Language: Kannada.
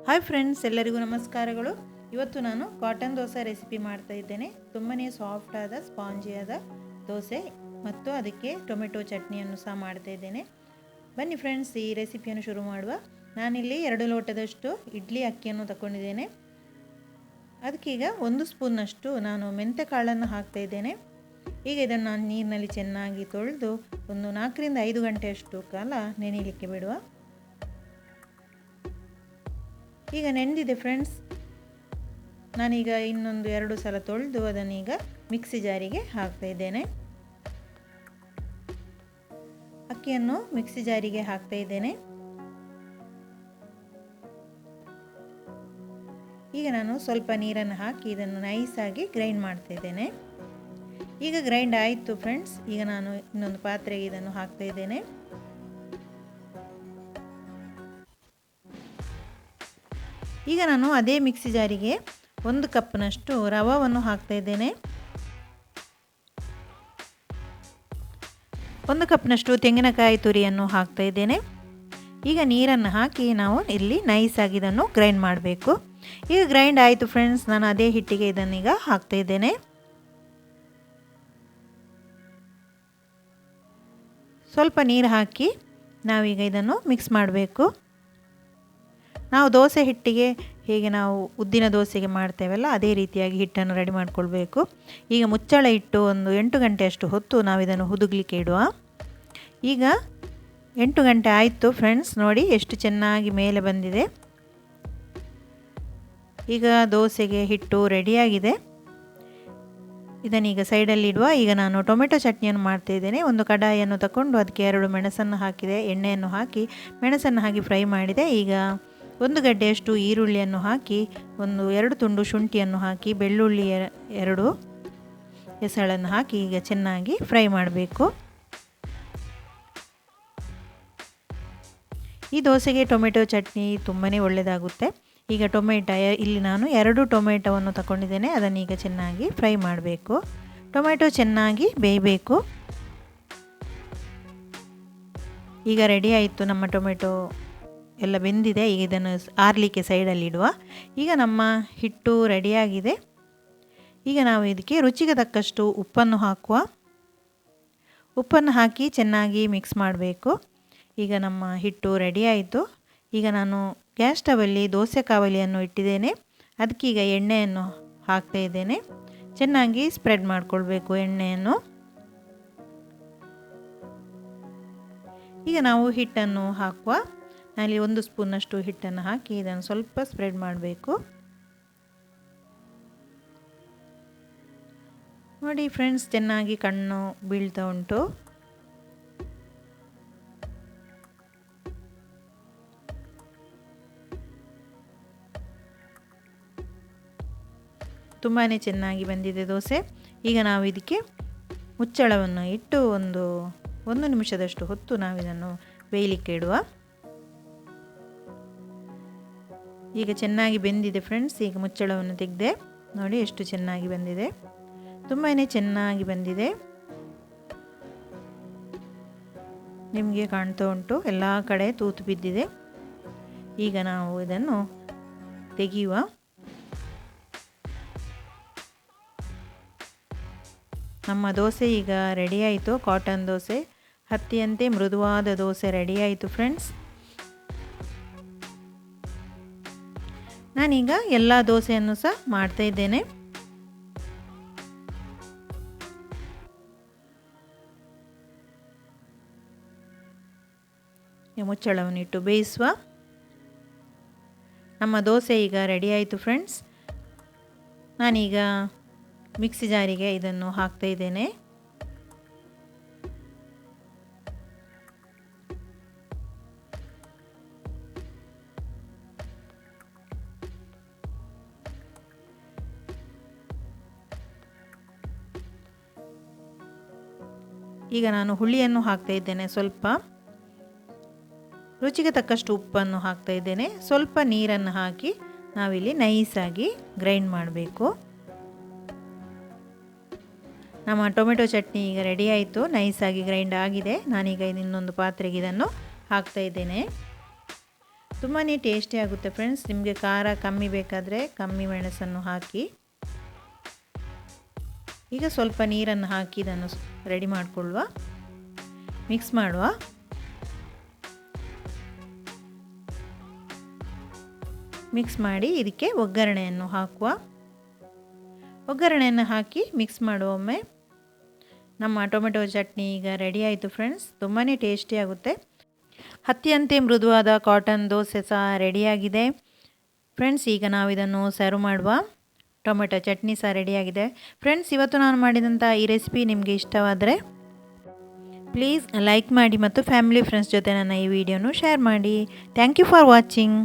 ಹಾಯ್ ಫ್ರೆಂಡ್ಸ್, ಎಲ್ಲರಿಗೂ ನಮಸ್ಕಾರಗಳು. ಇವತ್ತು ನಾನು ಕಾಟನ್ ದೋಸೆ ರೆಸಿಪಿ ಮಾಡ್ತಾ ಇದ್ದೇನೆ. ತುಂಬನೇ ಸಾಫ್ಟ್ ಆದ ಸ್ಪಾಂಜಿಯಾದ ದೋಸೆ ಮತ್ತು ಅದಕ್ಕೆ ಟೊಮೆಟೊ ಚಟ್ನಿಯನ್ನು ಸಹ ಮಾಡ್ತಾ ಇದ್ದೇನೆ. ಬನ್ನಿ ಫ್ರೆಂಡ್ಸ್, ಈ ರೆಸಿಪಿಯನ್ನು ಶುರು ಮಾಡುವ. ನಾನಿಲ್ಲಿ 2 ಲೋಟದಷ್ಟು ಇಡ್ಲಿ ಅಕ್ಕಿಯನ್ನು ತಗೊಂಡಿದ್ದೇನೆ. ಅದಕ್ಕೀಗ 1 ಸ್ಪೂನ್ನಷ್ಟು ನಾನು ಮೆಂತ್ಯ ಕಾಳನ್ನು ಹಾಕ್ತಾ ಇದ್ದೇನೆ. ಈಗ ಇದನ್ನು ನಾನು ನೀರಿನಲ್ಲಿ ಚೆನ್ನಾಗಿ ತೊಳೆದು ಒಂದು 4 ರಿಂದ 5 ಗಂಟೆಯಷ್ಟು ಕಾಲ ನೆನೆಯಲಿಕ್ಕೆ ಬಿಡುವ. ಈಗ ನೆನೆದಿದೆ ಫ್ರೆಂಡ್ಸ್. ನಾನೀಗ ಇನ್ನೊಂದು 2 ಸಲ ತೊಳೆದು ಅದನ್ನೀಗ ಮಿಕ್ಸಿ ಜಾರಿಗೆ ಹಾಕ್ತಾ ಇದ್ದೇನೆ. ಅಕ್ಕಿಯನ್ನು ಮಿಕ್ಸಿ ಜಾರಿಗೆ ಹಾಕ್ತಾ ಇದ್ದೇನೆ. ಈಗ ನಾನು ಸ್ವಲ್ಪ ನೀರನ್ನು ಹಾಕಿ ಇದನ್ನು ನೈಸಾಗಿ ಗ್ರೈಂಡ್ ಮಾಡ್ತಾ ಇದ್ದೇನೆ. ಈಗ ಗ್ರೈಂಡ್ ಆಯಿತು ಫ್ರೆಂಡ್ಸ್. ಈಗ ನಾನು ಇನ್ನೊಂದು ಪಾತ್ರೆಗೆ ಇದನ್ನು ಹಾಕ್ತಾ ಇದ್ದೇನೆ. ಈಗ ನಾನು ಅದೇ ಮಿಕ್ಸಿ ಜಾರಿಗೆ 1 ಕಪ್ನಷ್ಟು ರವೆಯನ್ನು ಹಾಕ್ತಾ ಇದ್ದೇನೆ. 1 ಕಪ್ನಷ್ಟು ತೆಂಗಿನಕಾಯಿ ತುರಿಯನ್ನು ಹಾಕ್ತಾ ಇದ್ದೇನೆ. ಈಗ ನೀರನ್ನು ಹಾಕಿ ನಾವು ಇಲ್ಲಿ ನೈಸಾಗಿ ಇದನ್ನು ಗ್ರೈಂಡ್ ಮಾಡಬೇಕು. ಈಗ ಗ್ರೈಂಡ್ ಆಯಿತು ಫ್ರೆಂಡ್ಸ್. ನಾನು ಅದೇ ಹಿಟ್ಟಿಗೆ ಇದನ್ನೀಗ ಹಾಕ್ತಾ ಇದ್ದೇನೆ. ಸ್ವಲ್ಪ ನೀರು ಹಾಕಿ ನಾವೀಗ ಇದನ್ನು ಮಿಕ್ಸ್ ಮಾಡಬೇಕು. ನಾವು ದೋಸೆ ಹಿಟ್ಟಿಗೆ ಹೇಗೆ ನಾವು ಉದ್ದಿನ ದೋಸೆಗೆ ಮಾಡ್ತೇವಲ್ಲ, ಅದೇ ರೀತಿಯಾಗಿ ಹಿಟ್ಟನ್ನು ರೆಡಿ ಮಾಡಿಕೊಳ್ಬೇಕು. ಈಗ ಮುಚ್ಚಳ ಇಟ್ಟು ಒಂದು 8 ಗಂಟೆಯಷ್ಟು ಹೊತ್ತು ನಾವು ಇದನ್ನು ಹುದುಗಲಿಕ್ಕೆ ಇಡುವ. ಈಗ 8 ಗಂಟೆ ಆಯಿತು ಫ್ರೆಂಡ್ಸ್. ನೋಡಿ ಎಷ್ಟು ಚೆನ್ನಾಗಿ ಮೇಲೆ ಬಂದಿದೆ. ಈಗ ದೋಸೆಗೆ ಹಿಟ್ಟು ರೆಡಿಯಾಗಿದೆ. ಇದನ್ನೀಗ ಸೈಡಲ್ಲಿ ಇಡುವ. ಈಗ ನಾನು ಟೊಮೆಟೊ ಚಟ್ನಿಯನ್ನು ಮಾಡ್ತಾ ಇದ್ದೇನೆ. ಒಂದು ಕಡಾಯಿಯನ್ನು ತಗೊಂಡು ಅದಕ್ಕೆ 2 ಮೆಣಸನ್ನು ಹಾಕಿದೆ. ಎಣ್ಣೆಯನ್ನು ಹಾಕಿ ಮೆಣಸನ್ನು ಹಾಕಿ ಫ್ರೈ ಮಾಡಿದೆ. ಈಗ 1 ಗಡ್ಡೆಯಷ್ಟು ಈರುಳ್ಳಿಯನ್ನು ಹಾಕಿ, 2 ತುಂಡು ಶುಂಠಿಯನ್ನು ಹಾಕಿ, ಬೆಳ್ಳುಳ್ಳಿ 2 ಎಸಳನ್ನು ಹಾಕಿ ಈಗ ಚೆನ್ನಾಗಿ ಫ್ರೈ ಮಾಡಬೇಕು. ಈ ದೋಸೆಗೆ ಟೊಮೆಟೊ ಚಟ್ನಿ ತುಂಬಾ ಒಳ್ಳೆಯದಾಗುತ್ತೆ. ಈಗ ಇಲ್ಲಿ ನಾನು 2 ಟೊಮೆಟೊವನ್ನು ತಗೊಂಡಿದ್ದೇನೆ. ಅದನ್ನೀಗ ಚೆನ್ನಾಗಿ ಫ್ರೈ ಮಾಡಬೇಕು. ಟೊಮೆಟೊ ಚೆನ್ನಾಗಿ ಬೇಯಬೇಕು. ಈಗ ರೆಡಿ ಆಯಿತು. ನಮ್ಮ ಟೊಮೆಟೊ ಎಲ್ಲ ಬೆಂದಿದೆ. ಈಗ ಇದನ್ನು ಆರಲಿಕ್ಕೆ ಸೈಡಲ್ಲಿ ಇಡುವ. ಈಗ ನಮ್ಮ ಹಿಟ್ಟು ರೆಡಿಯಾಗಿದೆ. ಈಗ ನಾವು ಇದಕ್ಕೆ ರುಚಿಗೆ ತಕ್ಕಷ್ಟು ಉಪ್ಪನ್ನು ಹಾಕುವ. ಉಪ್ಪನ್ನು ಹಾಕಿ ಚೆನ್ನಾಗಿ ಮಿಕ್ಸ್ ಮಾಡಬೇಕು. ಈಗ ನಮ್ಮ ಹಿಟ್ಟು ರೆಡಿ ಆಯಿತು. ಈಗ ನಾನು ಗ್ಯಾಸ್ ಸ್ಟವಲ್ಲಿ ದೋಸೆ ಕಾವಲಿಯನ್ನು ಇಟ್ಟಿದ್ದೇನೆ. ಅದಕ್ಕೀಗ ಎಣ್ಣೆಯನ್ನು ಹಾಕ್ತಾ ಇದ್ದೇನೆ. ಚೆನ್ನಾಗಿ ಸ್ಪ್ರೆಡ್ ಮಾಡಿಕೊಳ್ಬೇಕು ಎಣ್ಣೆಯನ್ನು. ಈಗ ನಾವು ಹಿಟ್ಟನ್ನು ಹಾಕುವ. ನಾನಿಲ್ಲಿ 1 ಸ್ಪೂನ್ನಷ್ಟು ಹಿಟ್ಟನ್ನು ಹಾಕಿ ಇದನ್ನು ಸ್ವಲ್ಪ ಸ್ಪ್ರೆಡ್ ಮಾಡಬೇಕು. ನೋಡಿ ಫ್ರೆಂಡ್ಸ್, ಚೆನ್ನಾಗಿ ಕಣ್ಣು ಬೀಳ್ತಾ ಉಂಟು. ತುಂಬಾ ಚೆನ್ನಾಗಿ ಬಂದಿದೆ ದೋಸೆ. ಈಗ ನಾವು ಇದಕ್ಕೆ ಮುಚ್ಚಳವನ್ನು ಇಟ್ಟು ಒಂದು ನಿಮಿಷದಷ್ಟು ಹೊತ್ತು ನಾವಿದನ್ನು ಬೇಯಲಿಕ್ಕೆ ಇಡುವ. ಈಗ ಚೆನ್ನಾಗಿ ಬೆಂದಿದೆ ಫ್ರೆಂಡ್ಸ್. ಈಗ ಮುಚ್ಚಳವನ್ನು ತೆಗೆದೆ. ನೋಡಿ ಎಷ್ಟು ಚೆನ್ನಾಗಿ ಬಂದಿದೆ. ತುಂಬಾ ಚೆನ್ನಾಗಿ ಬಂದಿದೆ. ನಿಮಗೆ ಕಾಣ್ತಾ ಉಂಟು, ಎಲ್ಲ ಕಡೆ ತೂತು ಬಿದ್ದಿದೆ. ಈಗ ನಾವು ಇದನ್ನು ತೆಗೆಯುವ. ನಮ್ಮ ದೋಸೆ ಈಗ ರೆಡಿಯಾಯಿತು. ಕಾಟನ್ ದೋಸೆ, ಹತ್ತಿಯಂತೆ ಮೃದುವಾದ ದೋಸೆ ರೆಡಿಯಾಯಿತು ಫ್ರೆಂಡ್ಸ್. ನಾನೀಗ ಎಲ್ಲ ದೋಸೆಯನ್ನು ಸಹ ಮಾಡ್ತಾ ಇದ್ದೇನೆ. ಮುಚ್ಚಳವನ್ನು ಇಟ್ಟು ಬೇಯಿಸುವ. ನಮ್ಮ ದೋಸೆ ಈಗ ರೆಡಿ ಆಯಿತು ಫ್ರೆಂಡ್ಸ್. ನಾನೀಗ ಮಿಕ್ಸಿ ಜಾರಿಗೆ ಇದನ್ನು ಹಾಕ್ತಾ ಇದ್ದೇನೆ. ಈಗ ನಾನು ಹುಳಿಯನ್ನು ಹಾಕ್ತಾ ಇದ್ದೇನೆ. ಸ್ವಲ್ಪ ರುಚಿಗೆ ತಕ್ಕಷ್ಟು ಉಪ್ಪನ್ನು ಹಾಕ್ತಾ ಇದ್ದೇನೆ. ಸ್ವಲ್ಪ ನೀರನ್ನು ಹಾಕಿ ನಾವಿಲ್ಲಿ ನೈಸಾಗಿ ಗ್ರೈಂಡ್ ಮಾಡಬೇಕು. ನಮ್ಮ ಟೊಮೆಟೊ ಚಟ್ನಿ ಈಗ ರೆಡಿ ಆಯಿತು. ನೈಸಾಗಿ ಗ್ರೈಂಡ್ ಆಗಿದೆ. ನಾನೀಗ ಇನ್ನೊಂದು ಪಾತ್ರೆಗೆ ಇದನ್ನು ಹಾಕ್ತಾ ಇದ್ದೇನೆ. ತುಂಬಾ ಟೇಸ್ಟಿ ಆಗುತ್ತೆ ಫ್ರೆಂಡ್ಸ್. ನಿಮಗೆ ಖಾರ ಕಮ್ಮಿ ಬೇಕಾದರೆ ಕಮ್ಮಿ ಮೆಣಸನ್ನು ಹಾಕಿ. ಈಗ ಸ್ವಲ್ಪ ನೀರನ್ನು ಹಾಕಿ ಇದನ್ನು ರೆಡಿ ಮಾಡಿಕೊಳ್ಳುವ. ಮಿಕ್ಸ್ ಮಾಡುವ. ಮಿಕ್ಸ್ ಮಾಡಿ ಇದಕ್ಕೆ ಒಗ್ಗರಣೆಯನ್ನು ಹಾಕುವ. ಒಗ್ಗರಣೆಯನ್ನು ಹಾಕಿ ಮಿಕ್ಸ್ ಮಾಡುವ ಒಮ್ಮೆ. ನಮ್ಮ ಟೊಮೆಟೊ ಚಟ್ನಿ ಈಗ ರೆಡಿ ಆಯಿತು ಫ್ರೆಂಡ್ಸ್. ತುಂಬಾ ಟೇಸ್ಟಿ ಆಗುತ್ತೆ. ಹತ್ತಿಯಂತೆ ಮೃದುವಾದ ಕಾಟನ್ ದೋಸೆ ಸಹ ರೆಡಿಯಾಗಿದೆ ಫ್ರೆಂಡ್ಸ್. ಈಗ ನಾವು ಇದನ್ನು ಸರ್ವ್ ಮಾಡುವ. ಟೊಮೆಟೊ ಚಟ್ನಿ ಸಹ ರೆಡಿಯಾಗಿದೆ ಫ್ರೆಂಡ್ಸ್. ಇವತ್ತು ನಾನು ಮಾಡಿದಂಥ ಈ ರೆಸಿಪಿ ನಿಮಗೆ ಇಷ್ಟವಾದರೆ ಪ್ಲೀಸ್ ಲೈಕ್ ಮಾಡಿ ಮತ್ತು ಫ್ಯಾಮಿಲಿ ಫ್ರೆಂಡ್ಸ್ ಜೊತೆ ನನ್ನ ಈ ವಿಡಿಯೋನು ಶೇರ್ ಮಾಡಿ. Thank you for watching.